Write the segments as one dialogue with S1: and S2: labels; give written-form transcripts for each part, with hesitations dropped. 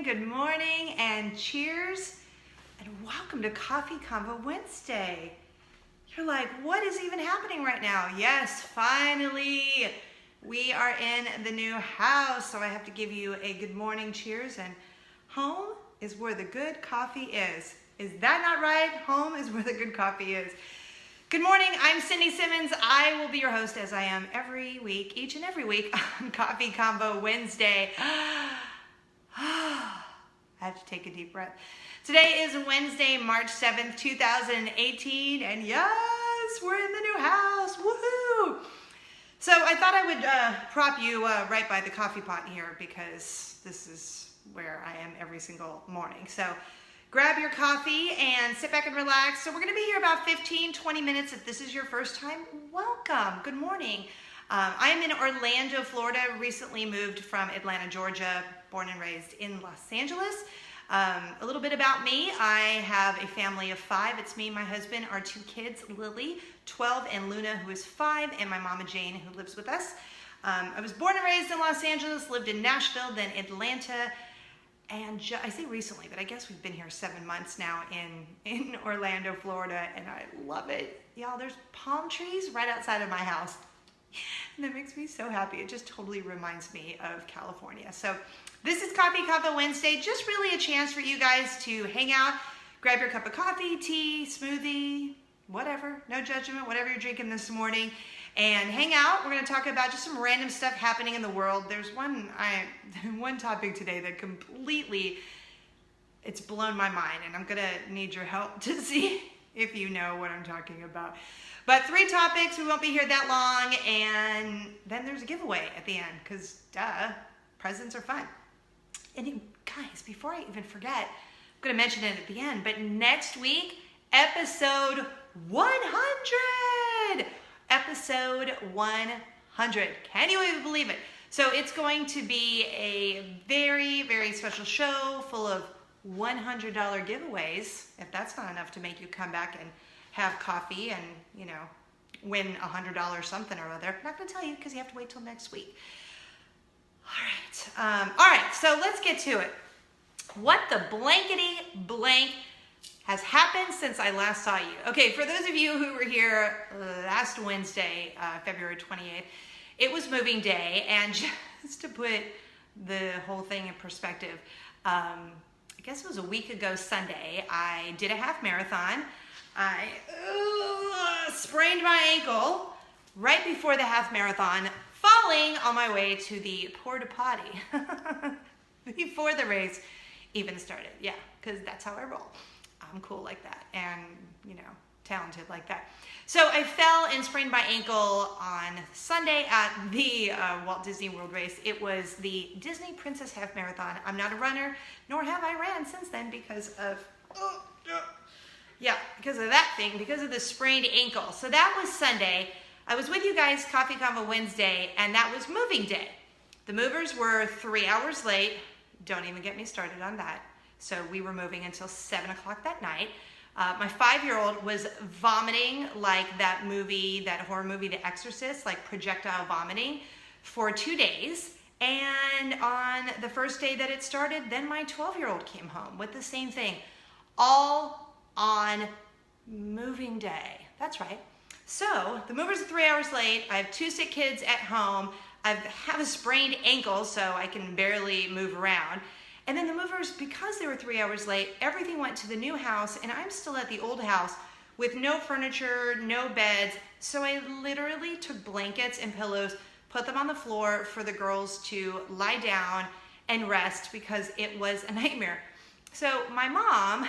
S1: good morning, and cheers, and welcome to Coffee Convo Wednesday. You're like, what is even happening right now? Yes, finally, we are in the new house, so I have to give you a good morning cheers, and home is where the good coffee is. Is that not right? Home is where the good coffee is. Good morning, I'm Cindy Simmons. I will be your host as I am every week, each and every week on Coffee Convo Wednesday. I have to take a deep breath. Today is Wednesday, March 7th, 2018, and yes, we're in the new house, woohoo! So I thought I would prop you right by the coffee pot here because this is where I am every single morning. So grab your coffee and sit back and relax. So we're gonna be here about 15-20 minutes. If this is your first time, welcome, good morning. I am in Orlando, Florida, recently moved from Atlanta, Georgia, born and raised in Los Angeles. A little bit about me, I have a family of 5. It's me, my husband, our 2 kids, Lily, 12, and Luna, who is 5, and my mama, Jane, who lives with us. I was born and raised in Los Angeles, lived in Nashville, then Atlanta, and I say recently, but I guess we've been here 7 months now in Orlando, Florida, and I love it. Y'all, there's palm trees right outside of my house. And that makes me so happy. It just totally reminds me of California. So this is Coffee Convo Wednesday, just really a chance for you guys to hang out, grab your cup of coffee, tea, smoothie, whatever, no judgment, whatever you're drinking this morning, and hang out. We're gonna talk about just some random stuff happening in the world. There's one topic today that completely, it's blown my mind, and I'm gonna need your help to see if you know what I'm talking about. But 3 topics, we won't be here that long, and then there's a giveaway at the end, because duh, presents are fun. And you guys, before I even forget, I'm gonna mention it at the end, but next week, episode 100! Episode 100, can you even believe it? So it's going to be a very, very special show full of $100 giveaways, if that's not enough to make you come back and have coffee and, you know, win $100 something or other. I'm not gonna tell you because you have to wait till next week. All right, so let's get to it. What the blankety-blank has happened since I last saw you? Okay, for those of you who were here last Wednesday, February 28th, it was moving day, and just to put the whole thing in perspective, I guess it was a week ago Sunday, I did a half marathon. I sprained my ankle right before the half marathon, falling on my way to the porta potty before the race even started. Yeah, because that's how I roll. I'm cool like that and, you know, talented like that. So I fell and sprained my ankle on Sunday at the Walt Disney World race. It was the Disney Princess Half Marathon. I'm not a runner, nor have I ran since then because of, because of that thing, because of the sprained ankle. So that was Sunday. I was with you guys, Coffee Convo Wednesday, and that was moving day. The movers were 3 hours late. Don't even get me started on that. So we were moving until 7 o'clock that night. My 5-year-old was vomiting like that movie, that horror movie, The Exorcist, like projectile vomiting for 2 days. And on the first day that it started, then my 12-year-old came home with the same thing, all on moving day. That's right. So the movers are 3 hours late. I have 2 sick kids at home. I have a sprained ankle, so I can barely move around. And then the movers, because they were 3 hours late, everything went to the new house, and I'm still at the old house with no furniture, no beds. So I literally took blankets and pillows, put them on the floor for the girls to lie down and rest because it was a nightmare. So my mom,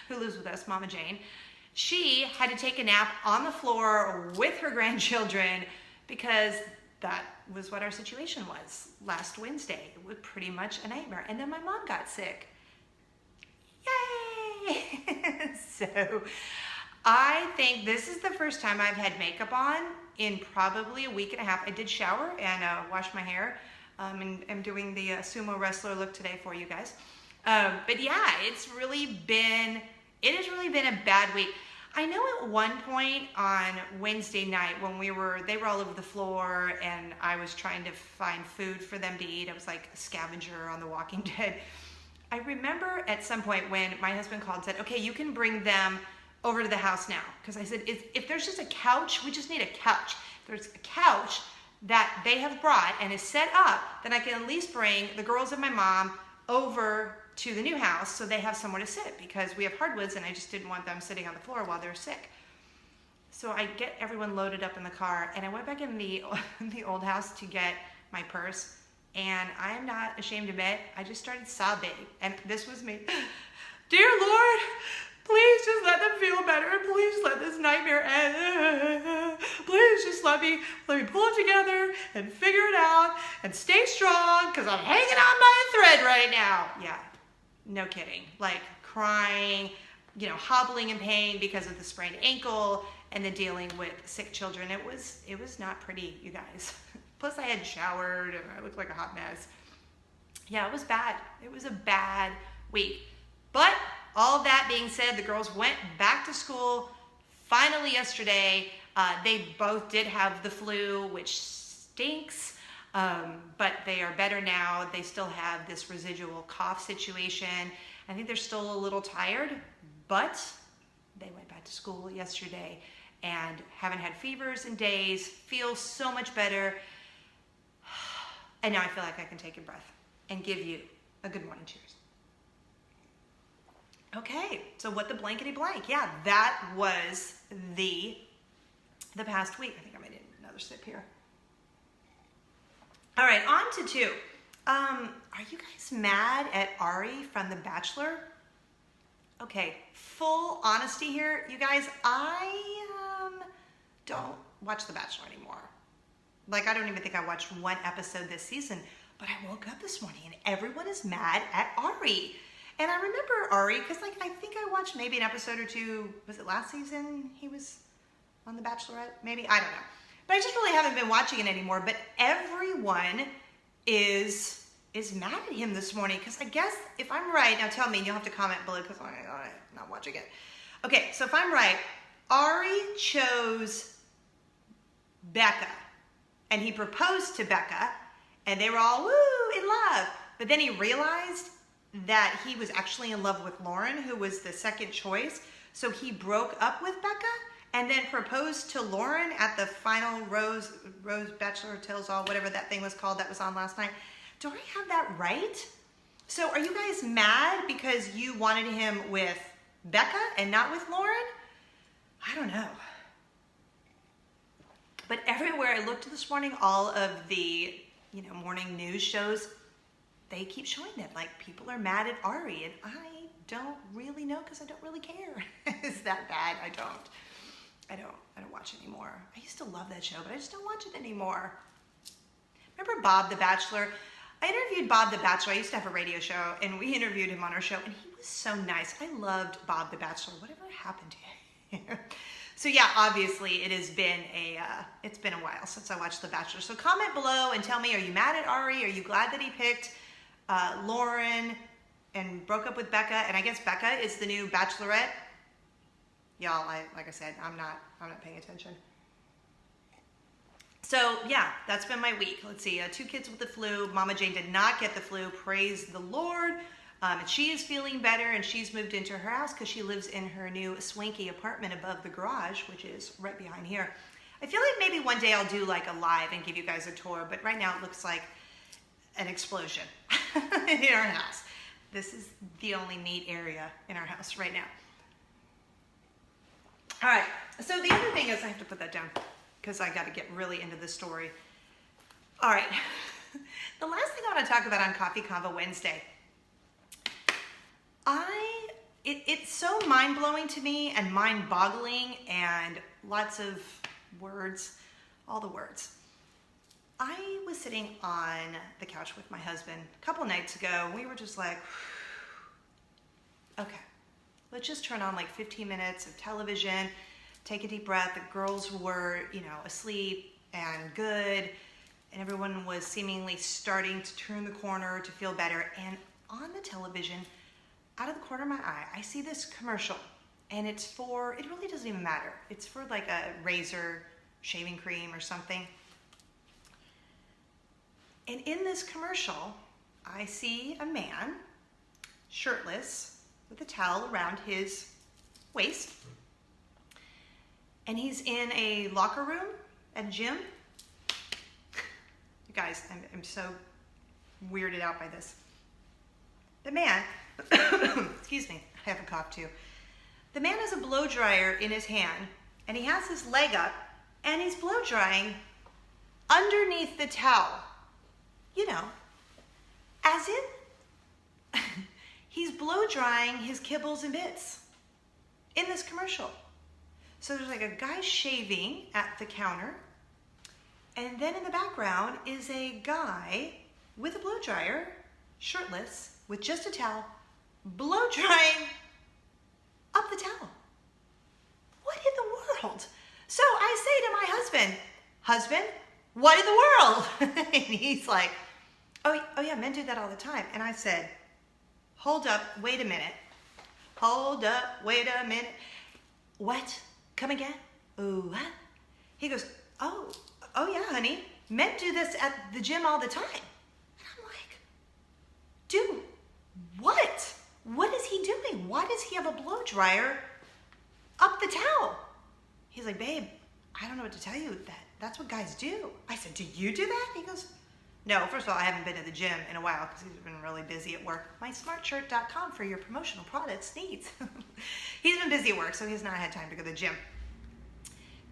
S1: who lives with us, Mama Jane, she had to take a nap on the floor with her grandchildren because that was what our situation was last Wednesday. It was pretty much a nightmare. And then my mom got sick. Yay! So I think this is the first time I've had makeup on in probably a week and a half. I did shower and wash my hair. And I'm doing the sumo wrestler look today for you guys. But yeah, it has really been a bad week. I know at one point on Wednesday night when they were all over the floor and I was trying to find food for them to eat. I was like a scavenger on The Walking Dead. I remember at some point when my husband called and said, okay, you can bring them over to the house now. Because I said, if there's just a couch, we just need a couch. If there's a couch that they have brought and is set up, then I can at least bring the girls and my mom over to the new house so they have somewhere to sit, because we have hardwoods and I just didn't want them sitting on the floor while they're sick. So I get everyone loaded up in the car and I went back in the old house to get my purse, and I am not ashamed to admit, I just started sobbing, and this was me. Dear Lord, please just let them feel better. Please let this nightmare end. Please just let me pull it together and figure it out and stay strong, because I'm hanging on by a thread right now. Yeah, no kidding. Like crying, hobbling in pain because of the sprained ankle, and then dealing with sick children. It was not pretty, you guys. Plus I had showered and I looked like a hot mess. Yeah, it was bad. It was a bad week. But all that being said, the girls went back to school finally yesterday. They both did have the flu, which stinks, but they are better now. They still have this residual cough situation. I think they're still a little tired, but they went back to school yesterday and haven't had fevers in days, feel so much better. And now I feel like I can take a breath and give you a good morning cheers. Okay, so what the blankety-blank? Yeah, that was the past week. I think I might need another sip here. All right, on to 2. Are you guys mad at Ari from The Bachelor? Okay, full honesty here, you guys, I don't watch The Bachelor anymore. Like, I don't even think I watched one episode this season, but I woke up this morning and everyone is mad at Ari. And I remember Ari, because I think I watched maybe an episode or 2, was it last season he was on The Bachelorette? Maybe, I don't know. But I just really haven't been watching it anymore. But everyone is mad at him this morning, because I guess, if I'm right, now tell me, and you'll have to comment below because I'm not watching it. Okay, so if I'm right, Ari chose Becca, and he proposed to Becca, and they were all, woo, in love. But then he realized that he was actually in love with Lauren, who was the second choice. So he broke up with Becca and then proposed to Lauren at the final Rose Bachelor Tells All, whatever that thing was called that was on last night. Do I have that right? So are you guys mad because you wanted him with Becca and not with Lauren? I don't know. But everywhere I looked this morning, all of the morning news shows, they keep showing that, like, people are mad at Ari, and I don't really know, because I don't really care. Is that bad? I don't watch it anymore. I used to love that show, but I just don't watch it anymore. Remember Bob the Bachelor? I interviewed Bob the Bachelor. I used to have a radio show, and we interviewed him on our show, and he was so nice. I loved Bob the Bachelor. Whatever happened to him? So yeah, obviously it's been a while since I watched The Bachelor. So comment below and tell me, are you mad at Ari? Are you glad that he picked Lauren and broke up with Becca? And I guess Becca is the new Bachelorette. Y'all, like I said, I'm not paying attention. So yeah, that's been my week. Let's see, 2 kids with the flu. Mama Jane did not get the flu, praise the Lord. And she is feeling better, and she's moved into her house because she lives in her new swanky apartment above the garage, which is right behind here. I feel like maybe one day I'll do like a live and give you guys a tour, but right now it looks like an explosion in our house. This is the only neat area in our house right now. All right, so the other thing is, I have to put that down because I got to get really into this story. All right, the last thing I want to talk about on Coffee Convo Wednesday, it's so mind-blowing to me and mind-boggling and lots of words, all the words. I was sitting on the couch with my husband a couple nights ago. We were just like, okay, let's just turn on like 15 minutes of television, take a deep breath. The girls were, asleep and good, and everyone was seemingly starting to turn the corner to feel better. And on the television, out of the corner of my eye, I see this commercial, and it's for, it really doesn't even matter. It's for like a razor, shaving cream or something. And in this commercial, I see a man, shirtless, with a towel around his waist. And he's in a locker room at a gym. You guys, I'm so weirded out by this. The man, excuse me, I have a cough too. The man has a blow dryer in his hand, and he has his leg up, and he's blow drying underneath the towel. You know, as in, he's blow drying his kibbles and bits in this commercial. So there's like a guy shaving at the counter, and then in the background is a guy with a blow dryer, shirtless, with just a towel, blow drying up the towel. What in the world? So I say to my husband, what in the world? And he's like, oh yeah, men do that all the time. And I said, hold up, wait a minute. Hold up, wait a minute. What? Come again? Ooh, what? He goes, oh yeah, honey. Men do this at the gym all the time. And I'm like, dude, what? What is he doing? Why does he have a blow dryer up the towel? He's like, babe, I don't know what to tell you. That's what guys do. I said, do you do that? He goes, no, first of all, I haven't been to the gym in a while because he's been really busy at work. MySmartShirt.com for your promotional products needs. He's been busy at work, so he's not had time to go to the gym.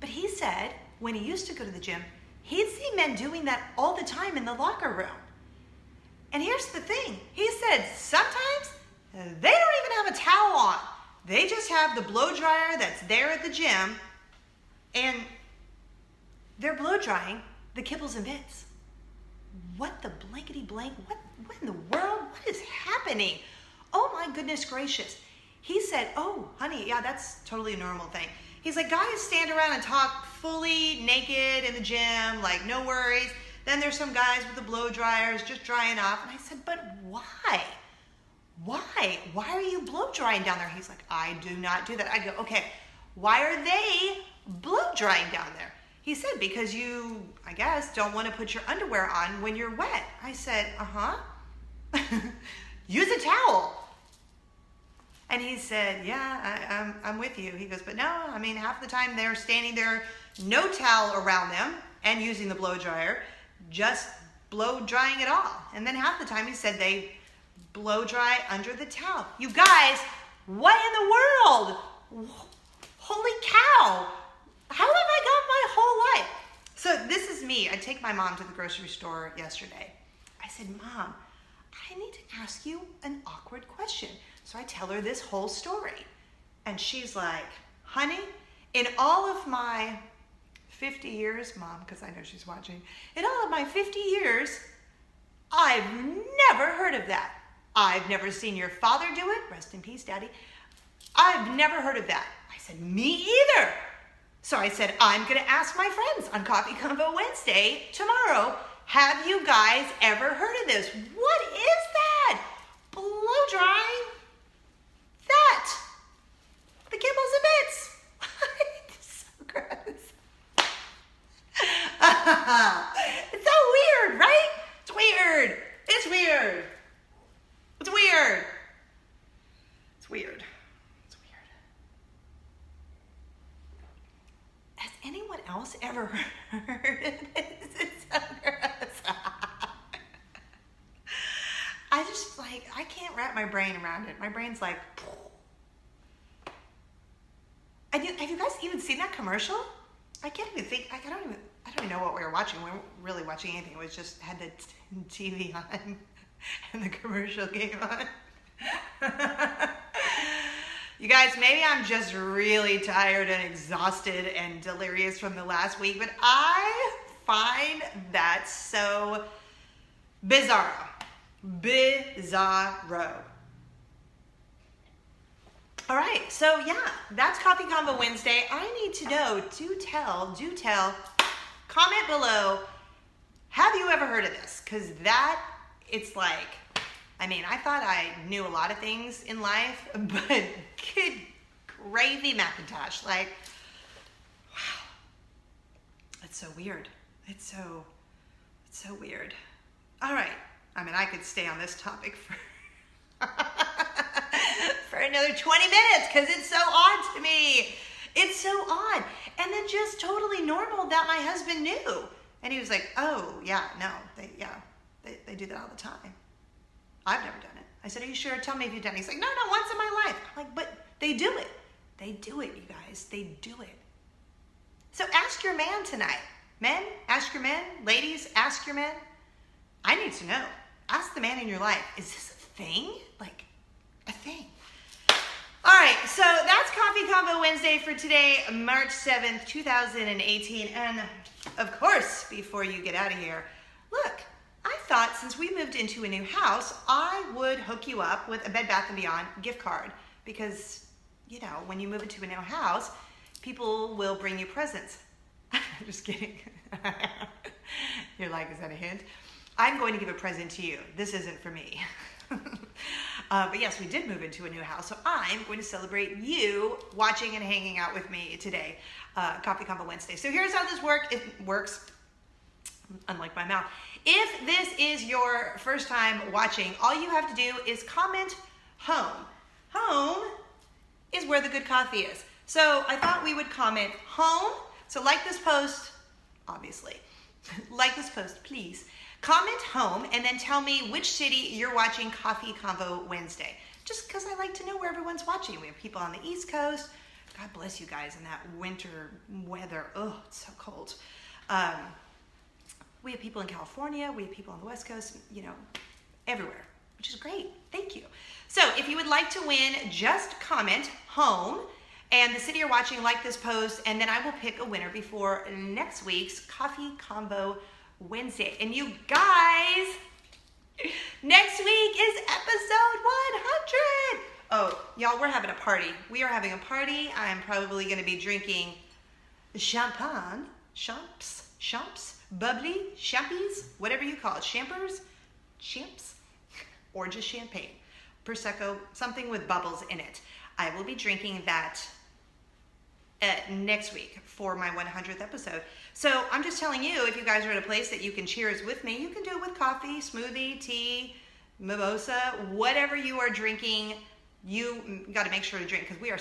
S1: But he said when he used to go to the gym, he'd see men doing that all the time in the locker room. And here's the thing. He said sometimes they don't even have a towel on. They just have the blow dryer that's there at the gym, and they're blow drying the kibbles and bits. What the blankety-blank? What in the world? What is happening? Oh my goodness gracious. He said, oh, honey, yeah, that's totally a normal thing. He's like, guys stand around and talk fully naked in the gym, like no worries. Then there's some guys with the blow dryers just drying off. And I said, but why? Why? Why are you blow drying down there? He's like, I do not do that. I go, okay, why are they blow drying down there? He said, because you, I guess, don't want to put your underwear on when you're wet. I said, use a towel. And he said, yeah, I'm with you. He goes, but no, I mean, half the time they're standing there, no towel around them and using the blow dryer, just blow drying it all. And then half the time he said they blow dry under the towel. You guys, what in the world? Holy cow. How have I got my whole life? So this is me. I take my mom to the grocery store yesterday. I said, Mom, I need to ask you an awkward question. So I tell her this whole story. And she's like, honey, in all of my 50 years, Mom, because I know she's watching, in all of my 50 years, I've never heard of that. I've never seen your father do it. Rest in peace, Daddy. I've never heard of that. I said, me either. So I said, I'm going to ask my friends on Coffee Convo Wednesday tomorrow, have you guys ever heard of this? What is that? Blow drying? That. The kibbles and bits. It's so gross. It's so weird, right? It's weird. It's weird. It's weird. It's weird. Has anyone else ever heard of this? It's so gross. I just I can't wrap my brain around it. My brain's like, have you guys even seen that commercial? I can't even think, I don't even know what we were watching. We weren't really watching anything. We just had the TV on and the commercial came on. You guys, maybe I'm just really tired and exhausted and delirious from the last week, but I find that so bizarro. Bizarro. All right, so yeah, that's Coffee Convo Wednesday. I need to know, do tell, comment below, have you ever heard of this? Because it's like, I mean, I thought I knew a lot of things in life, but good crazy Macintosh. Like, wow. It's so weird. It's so weird. All right. I mean, I could stay on this topic for for another 20 minutes because it's so odd to me. It's so odd. And then just totally normal that my husband knew. And he was like, oh, yeah, no, they do that all the time. I've never done it. I said, are you sure? Tell me if you've done it. He's like, no, once in my life. I'm like, but they do it. They do it, you guys. They do it. So ask your man tonight. Men, ask your men. Ladies, ask your men. I need to know. Ask the man in your life, is this a thing? Like, a thing. All right, so that's Coffee Convo Wednesday for today, March 7th, 2018. And of course, before you get out of here, look, I thought since we moved into a new house, I would hook you up with a Bed Bath & Beyond gift card. Because, you know, when you move into a new house, people will bring you presents. Just kidding. You're like, is that a hint? I'm going to give a present to you. This isn't for me. But yes, we did move into a new house, so I'm going to celebrate you watching and hanging out with me today, Coffee Convo Wednesday. So here's how this works, unlike my mouth. If this is your first time watching, all you have to do is comment home. Home is where the good coffee is. So I thought we would comment home. So like this post, obviously. Like this post, please. Comment home and then tell me which city you're watching Coffee Convo Wednesday. Just because I like to know where everyone's watching. We have people on the East Coast. God bless you guys in that winter weather. Oh, it's so cold. We have people in California. We have people on the West Coast, you know, everywhere, which is great. Thank you. So if you would like to win, just comment home and the city you're watching, like this post, and then I will pick a winner before next week's Coffee Convo Wednesday. And you guys, next week is episode 100. Oh, y'all, we're having a party. We are having a party. I'm probably going to be drinking champagne, champs, bubbly, champies, whatever you call it, champs, or just champagne, Prosecco, something with bubbles in it. I will be drinking that next week for my 100th episode. So I'm just telling you, if you guys are at a place that you can cheers with me, you can do it with coffee, smoothie, tea, mimosa, whatever you are drinking, you got to make sure to drink because we are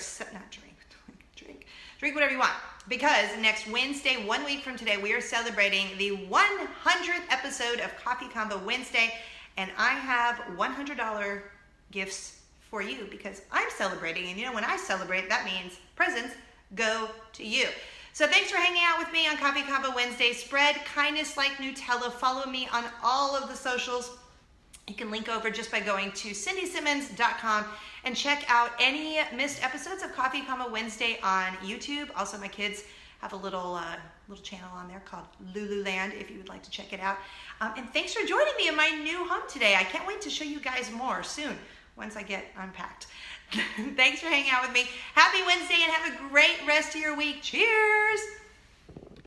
S1: drink whatever you want. Because next Wednesday, 1 week from today, we are celebrating the 100th episode of Coffee Convo Wednesday, and I have $100 gifts for you because I'm celebrating, and you know when I celebrate, that means presents go to you. So thanks for hanging out with me on Coffee Convo Wednesday. Spread kindness like Nutella. Follow me on all of the socials. You can link over just by going to cindysimmons.com and check out any missed episodes of Coffee Convo Wednesday on YouTube. Also, my kids have a little channel on there called Lululand if you would like to check it out. And thanks for joining me in my new home today. I can't wait to show you guys more soon once I get unpacked. Thanks for hanging out with me. Happy Wednesday and have a great rest of your week. Cheers!